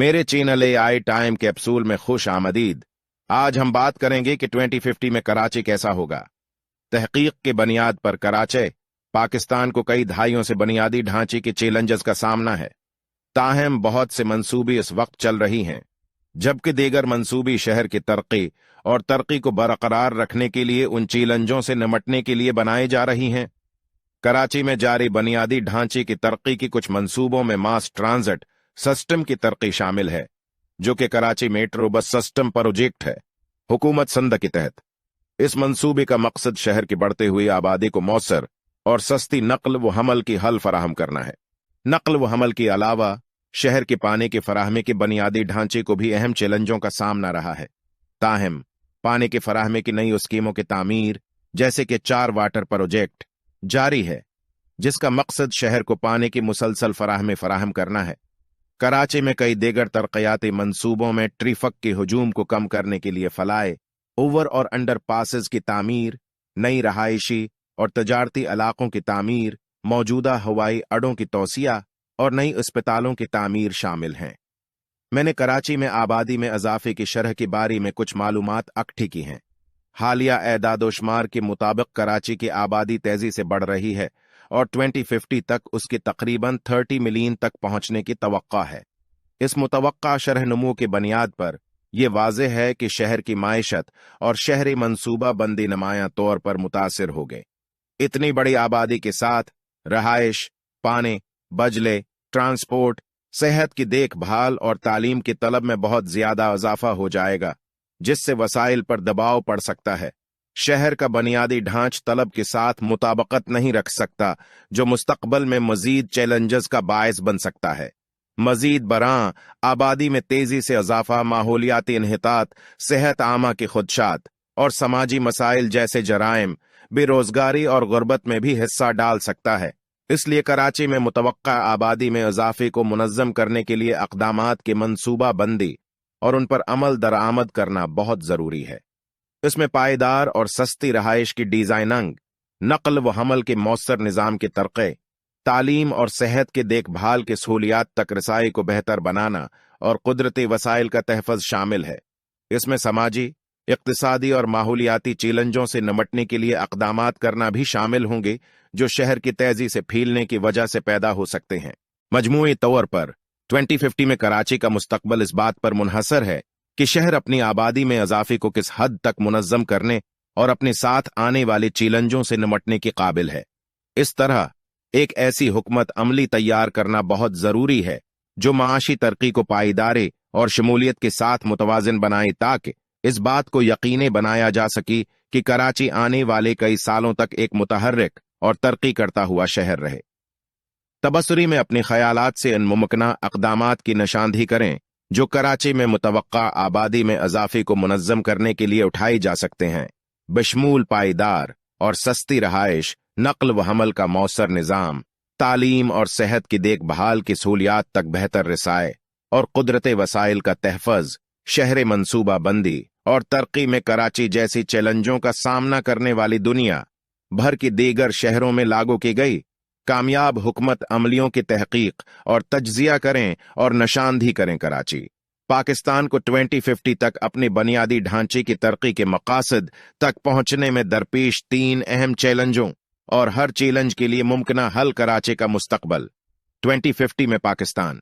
मेरे channel AI time capsule में खुश आमदीद। आज हम बात करेंगे कि 2050 में कराची कैसा होगा। तहकीक के बुनियाद पर कराची पाकिस्तान को कई दहाइयों से बुनियादी ढांचे के चैलेंजेस का सामना है। ताहम बहुत से मंसूबे इस वक्त चल रही हैं, जबकि दीगर मंसूबी शहर की तरक्की और तरक्की को बरकरार रखने के लिए उन चैलेंजों से निमटने के लिए बनाई जा रही हैं। कराची में जारी बुनियादी ढांचे की तरक्की की कुछ मंसूबों में मास ट्रांजिट सिस्टम की तरक्की शामिल है, जो कि Karachi metro bus system project है, हुकूमत सिंध के तहत। इस मंसूबे का मकसद शहर की बढ़ती हुई आबादी को मौसर और सस्ती नकल व हमल की हल फराहम करना है। नकल व हमल के अलावा शहर के पानी की फराहमी के बुनियादी ढांचे को भी अहम चैलेंजों का सामना रहा है। ताहम पानी की फराहमी की नई स्कीमों की तामीर, जैसे कि 4 वाटर प्रोजेक्ट जारी है, जिसका मकसद शहर को पानी की मुसलसल फराहमी फराहम करना है। कराची में कई दीगर तरक्याती मंसूबों में ट्रैफिक के हुजूम को कम करने के लिए फलाए ओवर और अंडर पासेस की तामीर, नई रहायशी और तजारती इलाकों की तामीर, मौजूदा हवाई अड्डों की तौसिया और नई अस्पतालों की तामीर शामिल हैं। मैंने कराची में आबादी में इजाफे की शरह के बारे में कुछ मालूमात इकट्ठी की हैं। हालिया एदादोशुमार के मुताबिक कराची की आबादी तेजी से बढ़ रही है और 2050 तक उसकी तकरीबन 30 मिलियन तक पहुंचने की तवक्का है। इस मुतवक्का शरह नमू की बुनियाद पर यह वाज़ेह है कि शहर की माइशत और शहरी मंसूबा बंदी नुमायां तौर पर मुतासिर हो गए। इतनी बड़ी आबादी के साथ रहाइश, पानी, बजले, ट्रांसपोर्ट, सेहत की देखभाल और तालीम की तलब में बहुत ज्यादा इजाफा हो जाएगा, जिससे वसाइल पर दबाव पड़ सकता है। शहर का बुनियादी ढांच तलब के साथ मुताबकत नहीं रख सकता, जो मुस्तकबल में मजीद चैलेंजेस का बायस बन सकता है। मजीद बरां आबादी में तेजी से इजाफा माहौलियाती इन्हितात, सेहत आमा के खुदशात और समाजी मसाइल जैसे जराइम, बेरोजगारी और गुर्बत में भी हिस्सा डाल सकता है। इसलिए कराची में मुतवक्का आबादी में इजाफे को मुनज़्ज़म करने के लिए अक़दामात की मंसूबा बंदी और उन पर अमल दरामद करना बहुत जरूरी है। इसमें पायदार और सस्ती रहाइश की डिजाइनिंग, नकल व हमल के मौसर निज़ाम की तरक्की, तालीम और सेहत के देखभाल के सहूलियात तक रसाई को बेहतर बनाना और कुदरती वसाइल का तहफ़्फ़ुज़ शामिल है। इसमें समाजी, इक़्तिसादी और माहौलियाती चैलेंजों से निमटने के लिए अक़दामात करना भी शामिल होंगे, जो शहर की तेजी से फैलने की वजह से पैदा हो सकते हैं। मजमूई तौर पर 2050 में कराची का मुस्तकबल इस बात पर मुनहसर है कि शहर अपनी आबादी में इजाफे को किस हद तक मुनज़्ज़म करने और अपने साथ आने वाले चैलेंजों से निमटने के काबिल है। इस तरह एक ऐसी हुकूमत अमली तैयार करना बहुत जरूरी है, जो माशी तरक्की को पायदारी और शमूलियत के साथ मुतवाज़िन बनाए, ताकि इस बात को यकीनी बनाया जा सके कि कराची आने वाले कई सालों तक एक मुतहर्रिक और तरक्की करता हुआ शहर रहे। तबसरी में अपने ख्यालात से इन मुमकिना अक़दामात की निशानदही करें, जो कराची में मुतवक्का आबादी में इजाफे को मुनज़्ज़म करने के लिए उठाए जा सकते हैं, बशमूल पायदार और सस्ती रहाइश, नकल व हमल का मौसर निज़ाम, तालीम और सेहत की देखभाल की सहूलियात तक बेहतर रसाई और कुदरती वसाइल का तहफ़्फ़ुज़, शहरी मंसूबा बंदी और तरक्की में कराची जैसी चैलेंजों का सामना करने वाली दुनिया भर की दीगर शहरों में लागू की गई कामयाब हुकूमत अमलियों की तहकीक और तज्जिया करें और निशानदही करें। कराची पाकिस्तान को 2050 तक अपने बुनियादी ढांचे की तरक्की के मकासद तक पहुंचने में दरपेश 3 अहम चैलेंजों और हर चैलेंज के लिए मुमकिना हल कराची का मुस्तकबल। 2050 में पाकिस्तान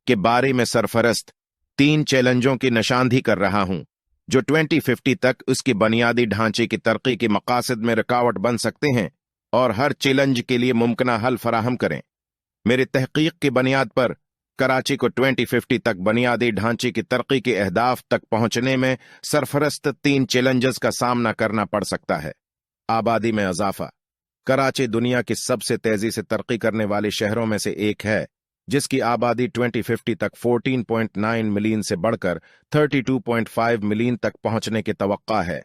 के बारे में सरफरस्त 3 चैलेंजों की निशानदही कर रहा हूं, जो 2050 तक उसकी बुनियादी ढांचे की तरक्की के मकासद में रुकावट बन सकते हैं और हर चैलेंज के लिए मुमकिना हल फराहम करें। मेरी तहकीक की बुनियाद पर कराची को 2050 तक बुनियादी ढांचे की तरक्की के अहदाफ तक पहुंचने में सरफरस्त 3 चैलेंजेस का सामना करना पड़ सकता है। आबादी में इजाफा। कराची दुनिया की सबसे तेजी से तरक्की करने वाले शहरों में से एक है, जिसकी आबादी 2050 तक 14.9 मिलियन से बढ़कर 32.5 मिलियन तक पहुंचने की तवक्का है।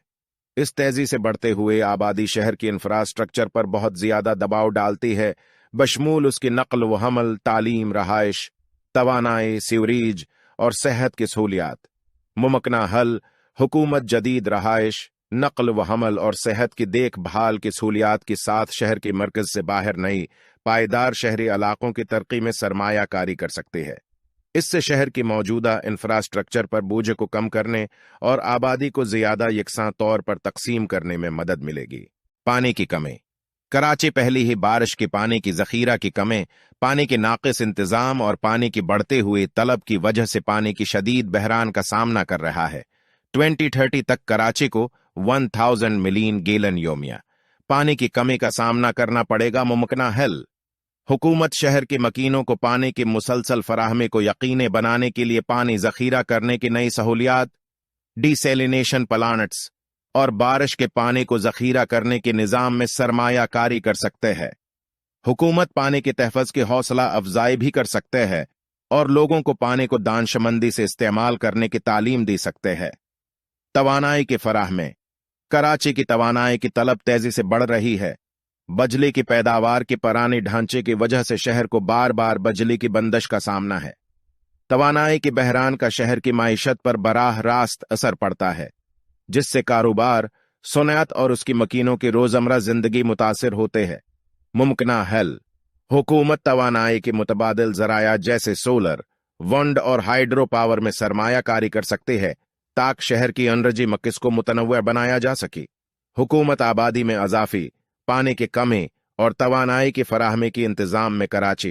इस तेजी से बढ़ते हुए आबादी शहर की इंफ्रास्ट्रक्चर पर बहुत ज्यादा दबाव डालती है, बशमूल उसकी नकल व हमल, तालीम, रहाइश, तवानाई, सीवरेज और सेहत की सहूलियात। मुमकिना हल: हुकूमत जदीद रहाइश, नकल व हमल और सेहत की देखभाल की सहूलियात के साथ शहर के मरकज से बाहर नई पायदार शहरी इलाकों की तरक्की में सरमायाकारी कर सकती है। इससे शहर की मौजूदा इंफ्रास्ट्रक्चर पर बोझ को कम करने और आबादी को ज्यादा यकसां तौर पर तकसीम करने में मदद मिलेगी। पानी की कमी। कराची पहली ही बारिश के पानी की जखीरा की कमी, पानी के नाकिस इंतजाम और पानी की बढ़ते हुए तलब की वजह से पानी की शदीद बहरान का सामना कर रहा है। 2030 तक कराची को 1000 मिलियन गैलन योमिया पानी की कमी का सामना करना पड़ेगा। मुमकिना हल। हुकूमत शहर के मकीनों को पानी की मुसलसल फराहमी को यकीनी बनाने के लिए पानी जखीरा करने की नई सहूलियात, डिसैलिनेशन प्लांट्स और बारिश के पानी को जखीरा करने के निजाम में सरमाया कारी कर सकते हैं। हुकूमत पानी के तहफ़्फ़ुज़ की हौसला अफजाई भी कर सकते हैं और लोगों को पानी को दानशमंदी से इस्तेमाल करने की तालीम दे सकते हैं। तवानाई की फराहमी। कराची की तवानाई की तलब तेजी से बढ़ रही है। बिजली की पैदावार के पुराने ढांचे की वजह से शहर को बार बार बिजली की बंदिश का सामना है। तवानाई के बहरान का शहर की माइशत पर बराह रास्त असर पड़ता है, जिससे कारोबार, सनअत और उसकी मकीनों की रोजमर्रा जिंदगी मुतासिर होते हैं। मुमकिना हल। हुकूमत तवानाई के मुतबादिल जराया जैसे सोलर, विंड और हाइड्रो पावर में सरमाया कारी कर सकते हैं ताकि शहर की एनर्जी मिक्स को मुतनव्वि बनाया जा सके। हुकूमत आबादी में अजाफी, पानी की कमी और तवानाई की फराहमी के इंतजाम में कराची,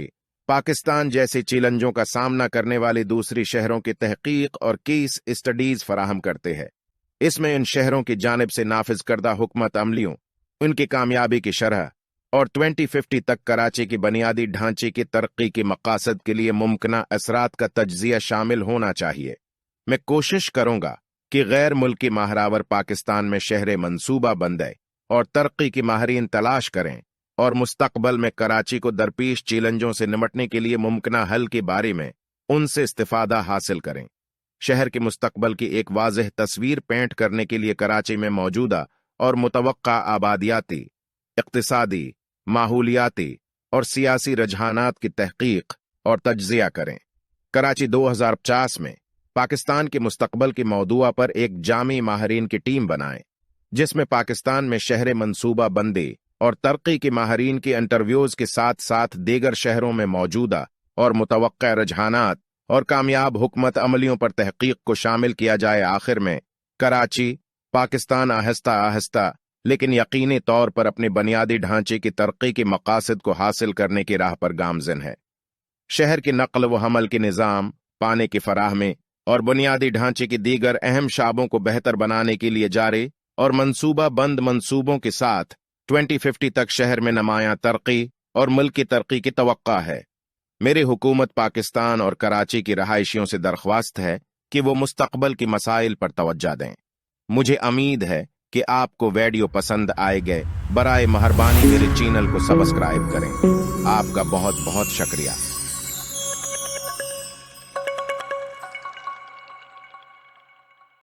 पाकिस्तान जैसे चैलेंजों का सामना करने वाले दूसरी शहरों की तहकीक और केस स्टडीज फराहम करते हैं। इसमें इन शहरों की जानिब से नाफिज करदा हुकमत अमलियों, उनकी कामयाबी की शरह और 2050 तक कराची की बुनियादी ढांचे की तरक्की के मकासद के लिए मुमकिना असरात का तज्जिया शामिल होना चाहिए। मैं कोशिश करूंगा कि गैर मुल्की माहरावर पाकिस्तान में शहर मंसूबा बंदे और तरक्की की माहरीन तलाश करें और मुस्तकबल में कराची को दरपेश चैलेंजों से निपटने के लिए मुमकिना हल के बारे में उनसे इस्तिफादा हासिल करें। शहर के मुस्तकबल की एक वाज़ेह तस्वीर पेंट करने के लिए कराची में मौजूदा और मुतवक्का आबादियाती, इक्तिसादी, माहौलियाती और सियासी रुझानात की तहकीक और तज्जिया करें। कराची 2050 में पाकिस्तान के मुस्तकबल के मौदूआ पर एक जामी माहरीन की टीम बनाएं, जिसमें पाकिस्तान में शहर मंसूबा बंदी और तरक्की के माहरीन के इंटरव्यूज के साथ साथ दीगर शहरों में मौजूदा और मुतवक्का रुझानात और कामयाब हुकूमत अमलियों पर तहकीक को शामिल किया जाए। आखिर में कराची, पाकिस्तान आहिस्ता आहिस्ता लेकिन यकीनी तौर पर अपने बुनियादी ढांचे की तरक्की के मकासद को हासिल करने की राह पर गामज़न है। शहर की नक़ल व हमल के निज़ाम, पानी की फराहमी और बुनियादी ढांचे की दीगर अहम शाबों को बेहतर बनाने के लिए जारी और मंसूबा बंद मंसूबों के साथ 2050 तक शहर में नमाया तरक्की और मुल्क की तरक्की की तवक्का है। मेरी हुकूमत पाकिस्तान और कराची की रहायशियों से दरख्वास्त है कि वो मुस्तकबल की मसाइल पर तवज्जो दें। मुझे उम्मीद है कि आपको वीडियो पसंद आएगा। बराए मेहरबानी मेरे चैनल को सब्सक्राइब करें। आपका बहुत बहुत शुक्रिया।